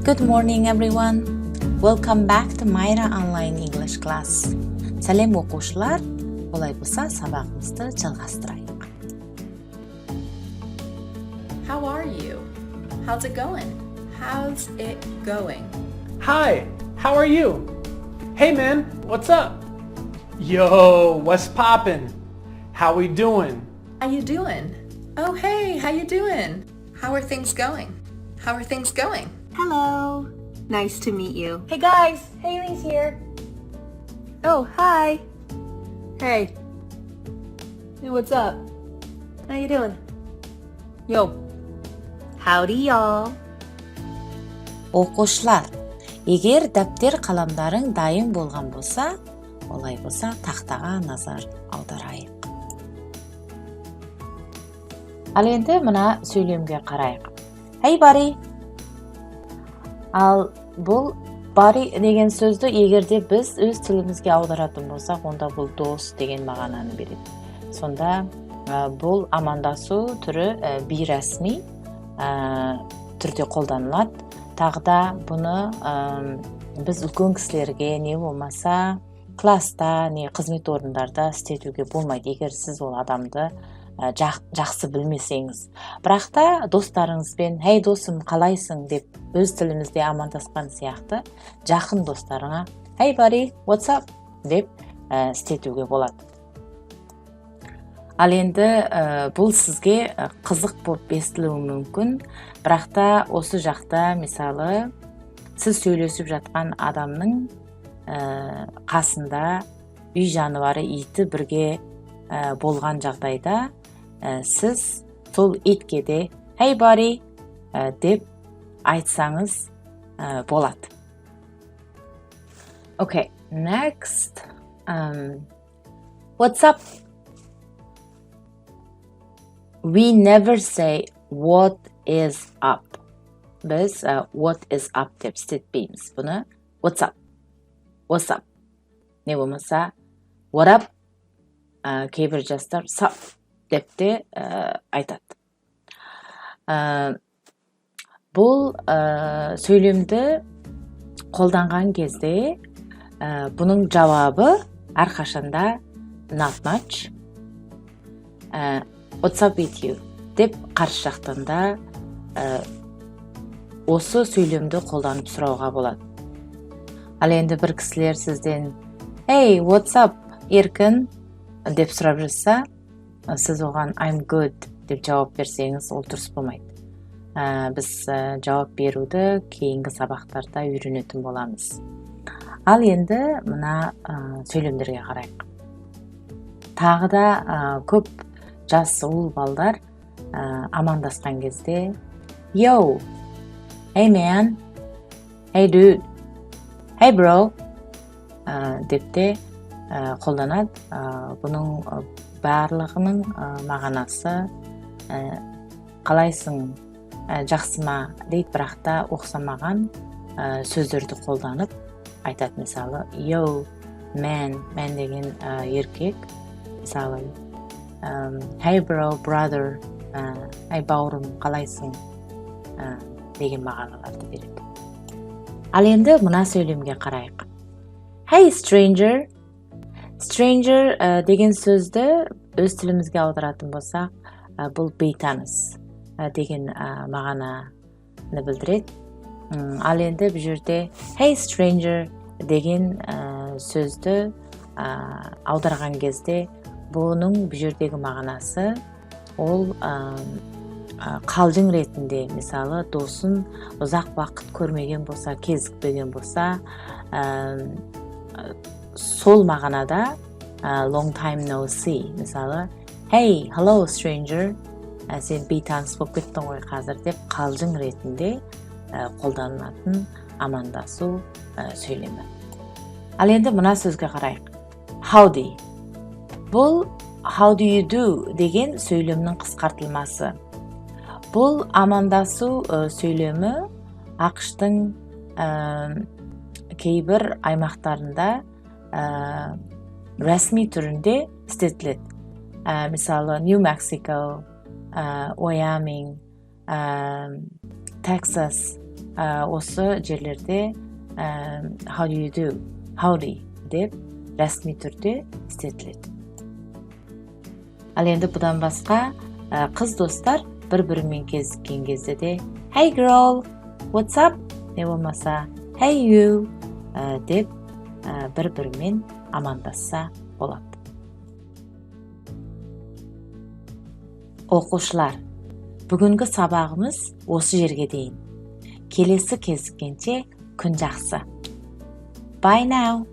Good morning everyone. Welcome back to Myra Online English class. Сәлем оқушылар. Олай болса, сабағымызды жалғастырайық. How are you? How's it going? How's it going? Hi, how are you? Hey man, what's up? Yo, what's poppin'? How we doing? How you doing? Oh, hey, how you doing? How are things going? How are things going? Hello. Nice to meet you. Hey guys, Haley's here. Oh, hi. Hey. Hey, what's up? How you doing? Yo. Howdy, y'all. Оқушылар, егер дәптер қаламдарың дайын болған болса, олай болса тақтаға назар аударайық. Ал енді мына сөйлемге қарайық. Hey buddy. Ал бұл buddy деген сөзді егерде біз өз тілімізге аударатын болсақ, онда бұл дос деген мағынаны береді. Сонда бұл амандасу түрі бейресми түрде қолданылады. Тағы да бұны біз үлкен кісілерге не болмаса класста, не қызмет орындарда істетуге болмайды, егер сіз ол адамды жақсы білмесеңіз. Бірақ та достарыңызбен, «Hey досым, қалайсың?» деп өз тілімізде амандасқан сияқты, жақын достарыңа «Hey buddy, what's up?» деп істетуге болады. Ал енді бұл сізге қызық болып естілуі мүмкін, бірақ та осы жақта, мысалы, сіз сөйлесіп жатқан адамның қасында үй жануары иті бірге болған жағдайда сіз сол итке де «Hey buddy» деп айтсаңыз болады. Okay, next. What's up? We never say what is up. Biz what is up деп істетпейміз. Бұны what's up? What's up? Не болмаса what up? Кейбір жастар sup деп те айтады. Бұл сөйлемді қолданған кезде бұның жауабы әрқашанда not much. What's up with you? деп қарсы жақтан да осы сөйлемді қолданып сұрауға болады. Ал енді бір кісілер сізден «Hey, what's up, Еркін?» деп сұрап жатса, сіз оған «I'm good» деп жауап берсеңіз, ол дұрыс болмайды. Біз жауап беруді кейінгі сабақтарда үйренетін боламыз. Ал енді мына сөйлемдерге қарайық. Тағы да көп жас ұл балдар амандасқан кезде «Yo, hey man, hey dude, hey bro» деп те қолданады. Бұның барлығының мағынасы қалайсың, жақсы ма дейді, бірақ та ұқсамаған сөздерді қолданып айтады. Мысалы, yo, man деген еркек. Мысалы, hey bro, brother, hey бауырым, қалайсың деген мағыналарды береді. Ал енді мына сөйлемге қарайық. Hey stranger. Stranger деген сөзді өз тілімізге аударатын болсақ, бұл бейтаныс деген мағынаны білдіреді. Ал енді бұл жерде hey stranger деген сөзді аударған кезде бұның бұл жердегі мағынасы ол қалжың ретінде, мысалы, досын ұзақ уақыт көрмеген болса, кезікпеген болса, сол мағынада long time no see. Мысалы, hey, hello stranger, сен бейтаныс болып кеттің ғой қазір деп қалжың ретінде қолданылатын амандасу сөйлемі. Ал енді мына сөзге қарайық. Howdy. Бұл how do you do деген сөйлемнің қысқартылмасы. Бұл амандасу сөйлемі ақш-тың кейбір аймақтарында ресми түрінде істетіледі. Мысалы, New Mexico, Wyoming, Texas, осы жерлерде how do you do, howdy деп рәсми түрде істетіледі. Ал енді бұдан басқа қыз достар бір-бірімен кездескен кезде де hey girl, what's up? Не болмаса hey you деп бір-бірімен амандасса болады. Оқушылар, бүгінгі сабағымыз осы жерге дейін. Келесі кездескенше күн жақсы. Bye now.